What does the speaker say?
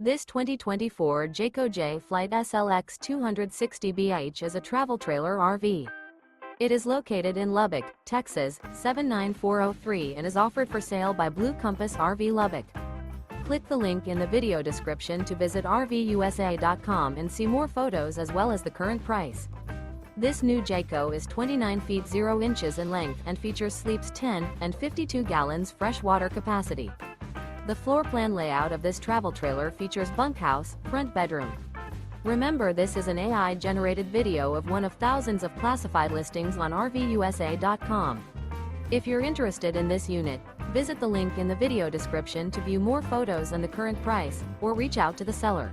This 2024 Jayco Jay Flight SLX 260BH is a travel trailer RV. It is located in Lubbock, Texas, 79403 and is offered for sale by Blue Compass RV Lubbock. Click the link in the video description to visit RVUSA.com and see more photos as well as the current price. This new Jayco is 29 feet 0 inches in length and features sleeps 10 and 52 gallons fresh water capacity. The floor plan layout of this travel trailer features bunkhouse, front bedroom. Remember, this is an AI-generated video of one of thousands of classified listings on RVUSA.com. If you're interested in this unit, visit the link in the video description to view more photos and the current price, or reach out to the seller.